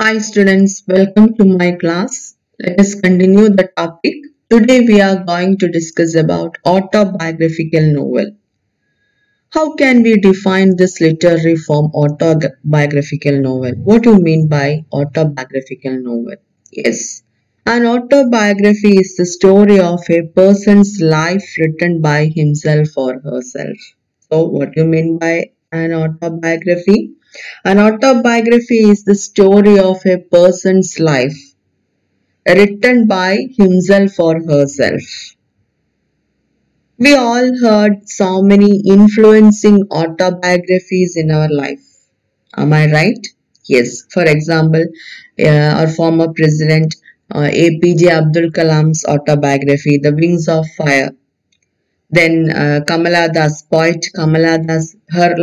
Hi students, welcome to my class. Let us continue the topic. Today we are going to discuss about autobiographical novel. How can we define this literary form autobiographical novel? What do you mean by autobiographical novel? Yes. An autobiography is the story of a person's life written by himself or herself. So what do you mean by an autobiography? An autobiography is the story of a person's life written by himself or herself. We all heard so many influencing autobiographies in our life. Am I right? Yes. For example, our former president APJ Abdul Kalam's autobiography, The Wings of Fire. Then Kamala Das, poet Kamala Das, her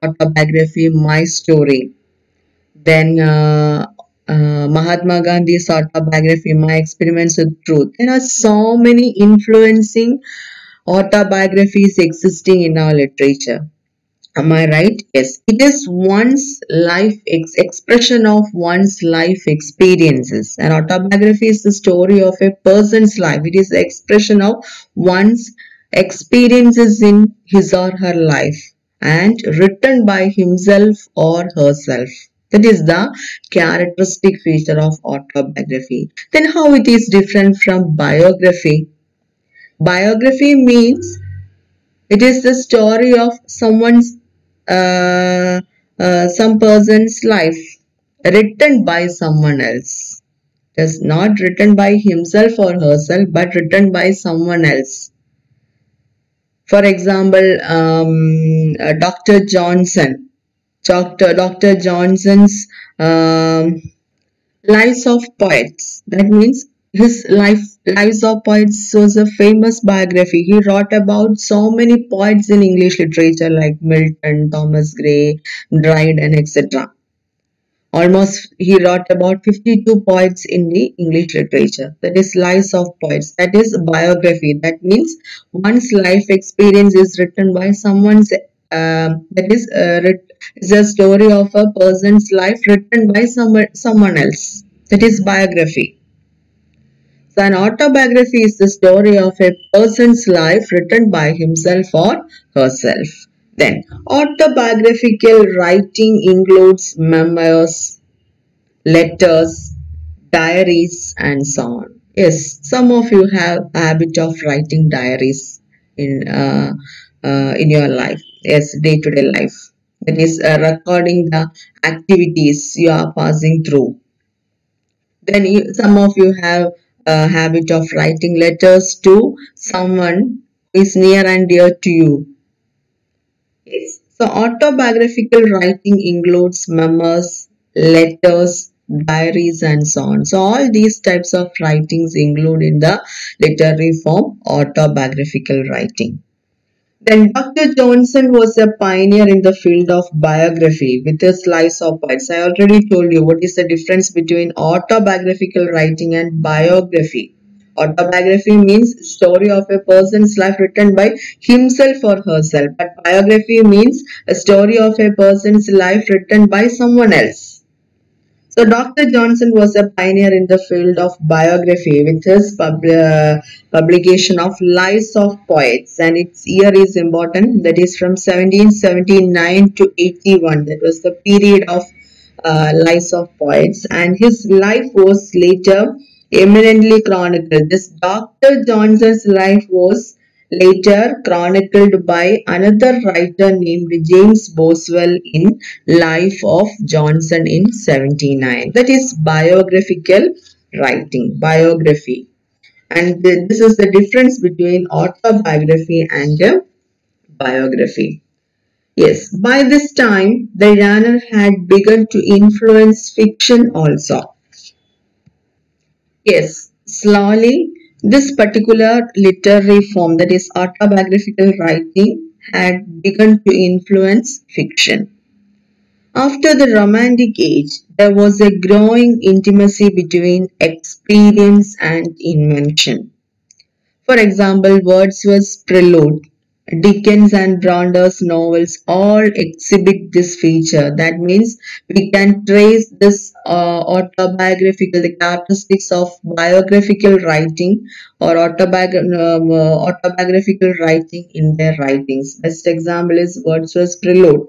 autobiography, My Story. Then Mahatma Gandhi's autobiography, My Experiments with Truth. There are so many influencing autobiographies existing in our literature. Am I right? Yes. It is one's life expression of one's life experiences. An autobiography is the story of a person's life. It is the expression of one's experiences in his or her life and written by himself or herself. That is the characteristic feature of autobiography. Then how it is different from biography? Biography means it is the story of some person's life written by someone else. It is not written by himself or herself, but written by someone else. For example, Dr. Johnson. Dr. Johnson's Lives of Poets. That means his Lives of Poets was a famous biography. He wrote about so many poets in English literature like Milton, Thomas Gray, Dryden, etc. Almost he wrote about 52 poets in the English literature. That is Lives of Poets. That is biography. That means one's life experience is written by someone's is a story of a person's life written by someone else. That is biography. So an autobiography is the story of a person's life written by himself or herself. Then autobiographical writing includes memoirs, letters, diaries and so on. Yes, some of you have a habit of writing diaries in your life. Yes, day-to-day life. That is recording the activities you are passing through. Then some of you have a habit of writing letters to someone who is near and dear to you. Yes. So autobiographical writing includes memoirs, letters, diaries and so on. So all these types of writings include in the literary form autobiographical writing. Then Dr. Johnson was a pioneer in the field of biography with his Lives of Poets. I already told you what is the difference between autobiographical writing and biography. Autobiography means story of a person's life written by himself or herself. But biography means a story of a person's life written by someone else. So Dr. Johnson was a pioneer in the field of biography with his publication of Lives of Poets, and its year is important. That is from 1779 to 81. That was the period of Lives of Poets, and his life was later eminently chronicled. This Dr. Johnson's life was later chronicled by another writer named James Boswell in Life of Johnson in 79. That is biographical writing, biography. And this is the difference between autobiography and biography. Yes, by this time, the genre had begun to influence fiction also. Yes, slowly this particular literary form, that is autobiographical writing, had begun to influence fiction. After the Romantic Age, there was a growing intimacy between experience and invention. For example, Wordsworth's Prelude Dickens and Brontes novels all exhibit this feature. That means we can trace this autobiographical, the characteristics of biographical writing or autobiographical writing in their writings. Best example is Wordsworth's Prelude.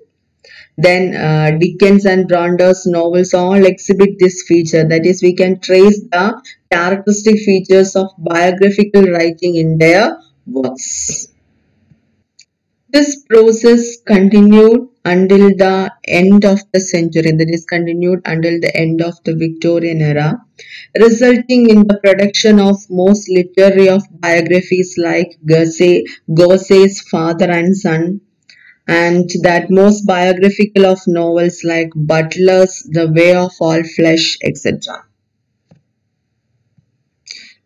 Then Dickens and Brontes novels all exhibit this feature. That is, we can trace the characteristic features of biographical writing in their works. This process continued until the end of the century, that is, continued until the end of the Victorian era, resulting in the production of most literary of biographies like Gosse's Father and Son, and that most biographical of novels like Butler's The Way of All Flesh, etc.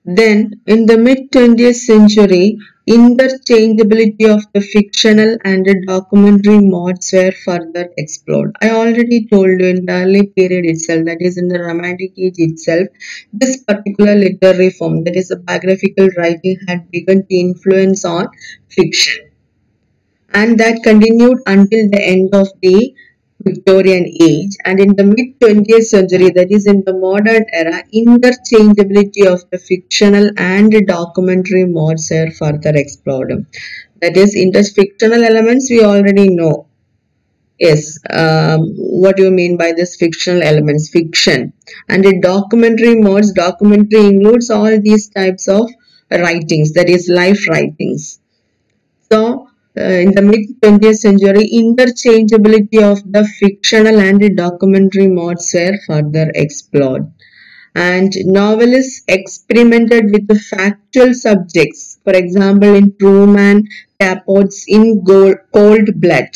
Then, in the mid-20th century, interchangeability of the fictional and the documentary modes were further explored. I already told you in the early period itself, that is in the Romantic age itself, this particular literary form, that is a biographical writing, had begun to influence on fiction. And that continued until the end of the Victorian age, and in the mid 20th century, that is in the modern era, interchangeability of the fictional and documentary modes are further explored. That is, fictional elements we already know. Yes, what do you mean by this fictional elements? Fiction. And the documentary modes, documentary includes all these types of writings, that is life writings. So, in the mid 20th century, interchangeability of the fictional and the documentary modes were further explored. And novelists experimented with the factual subjects, for example, in Truman Capote's In Cold Blood.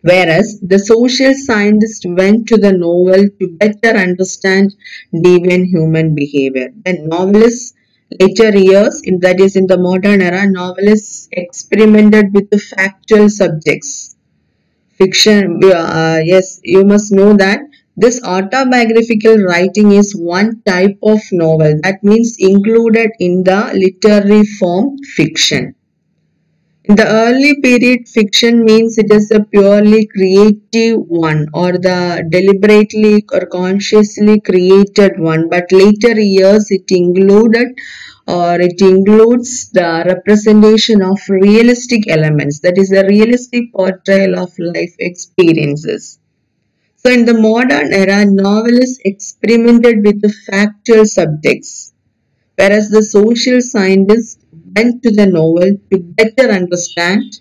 Whereas the social scientist went to the novel to better understand deviant human behavior. The novelists later years, that is in the modern era, novelists experimented with the factual subjects. Fiction, yes, you must know that this autobiographical writing is one type of novel, that means included in the literary form fiction. In the early period, fiction means it is a purely creative one or the deliberately or consciously created one, but later years it includes the representation of realistic elements, that is a realistic portrayal of life experiences. So in the modern era, novelists experimented with the factual subjects, whereas the social scientists went to the novel to better understand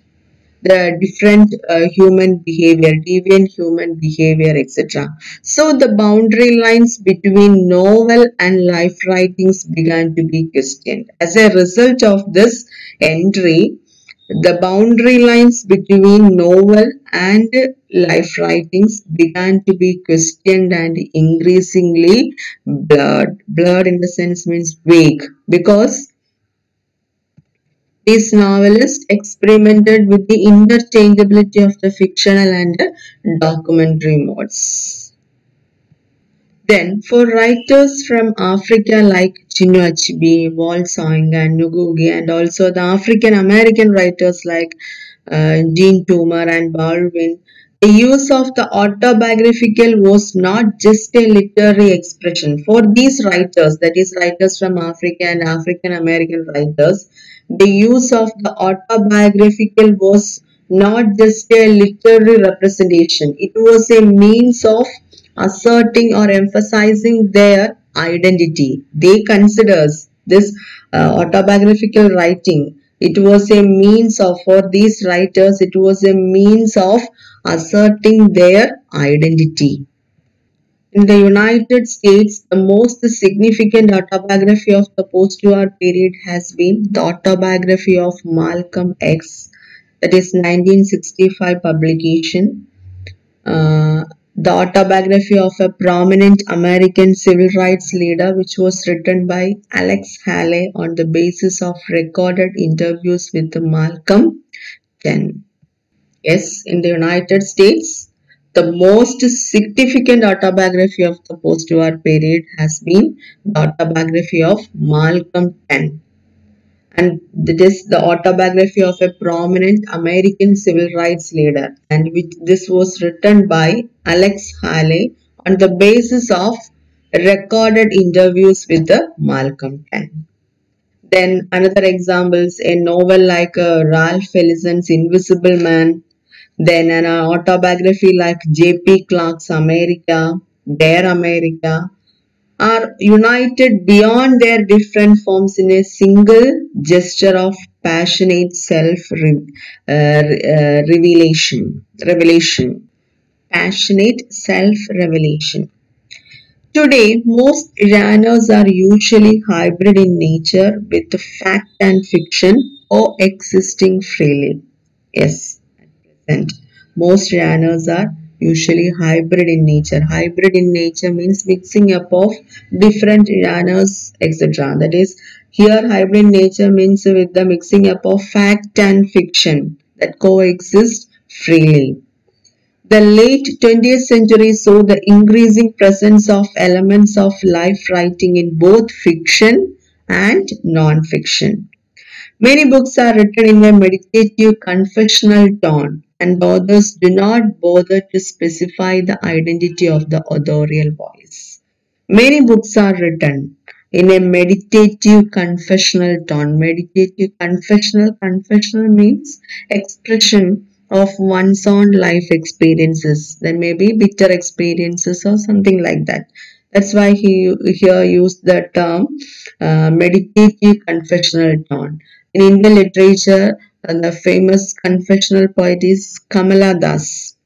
the different human behavior, deviant human behavior, etc. So the boundary lines between novel and life writings began to be questioned. As a result of this entry, the boundary lines between novel and life writings began to be questioned and increasingly blurred. Blurred in the sense means vague, because these novelists experimented with the interchangeability of the fictional and documentary modes. Then, for writers from Africa like Chinua Achebe, Soyinka and Ngugi, and also the African American writers like Jean Toomer and Baldwin, the use of the autobiographical was not just a literary expression. For these writers, that is, writers from Africa and African American writers, the use of the autobiographical was not just a literary representation, it was a means of asserting or emphasizing their identity. They considers this autobiographical writing, it was a means of, for these writers, it was a means of asserting their identity. In the United States, the most significant autobiography of the post-war period has been the autobiography of Malcolm X, that is 1965 publication. The autobiography of a prominent American civil rights leader, which was written by Alex Haley on the basis of recorded interviews with Malcolm X. Yes, in the United States, the most significant autobiography of the post-war period has been the autobiography of Malcolm X. and that is the autobiography of a prominent American civil rights leader, and which this was written by Alex Haley on the basis of recorded interviews with the Malcolm X. Then another examples, a novel like Ralph Ellison's Invisible Man, then an autobiography like J.P. Clark's America, Dare America, are united beyond their different forms in a single gesture of passionate revelation. Passionate self-revelation. Today, most genres are usually hybrid in nature with fact and fiction coexisting freely. Yes, at present, most genres are usually hybrid in nature. Hybrid in nature means mixing up of different genres, etc. That is, here hybrid in nature means with the mixing up of fact and fiction that coexist freely. The late 20th century saw the increasing presence of elements of life writing in both fiction and non-fiction. Many books are written in a meditative confessional tone, and authors do not bother to specify the identity of the authorial voice. Many books are written in a meditative confessional tone. Confessional means expression of one's own life experiences. There may be bitter experiences or something like that. That's why he here used the term meditative confessional tone. In Indian literature, the famous confessional poet is Kamala Das.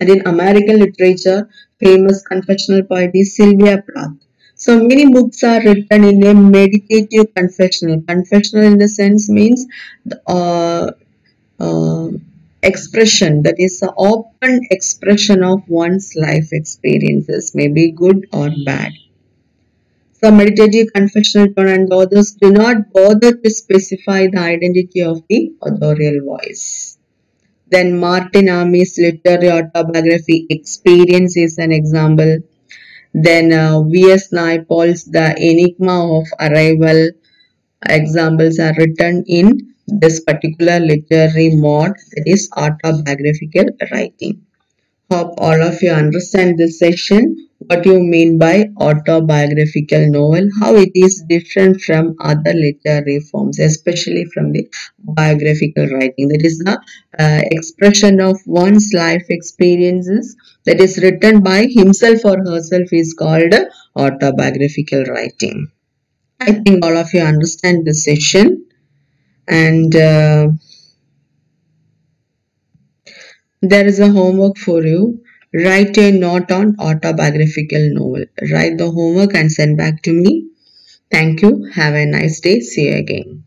And in American literature, famous confessional poet is Sylvia Plath. So many books are written in a meditative confessional. Confessional in the sense means uh, expression, that is the open expression of one's life experiences, may be good or bad. So meditative confessional tone, and authors do not bother to specify the identity of the authorial voice. Then Martin Amis' literary autobiography Experience is an example. Then V.S. Naipaul's The Enigma of Arrival examples are written in this particular literary mode, that is autobiographical writing. Hope all of you understand this session, what you mean by autobiographical novel, how it is different from other literary forms, especially from the biographical writing. That is the expression of one's life experiences that is written by himself or herself is called autobiographical writing. I think all of you understand this session, and there is a homework for you. Write a note on autobiographical novel. Write the homework and send back to me. Thank you. Have a nice day. See you again.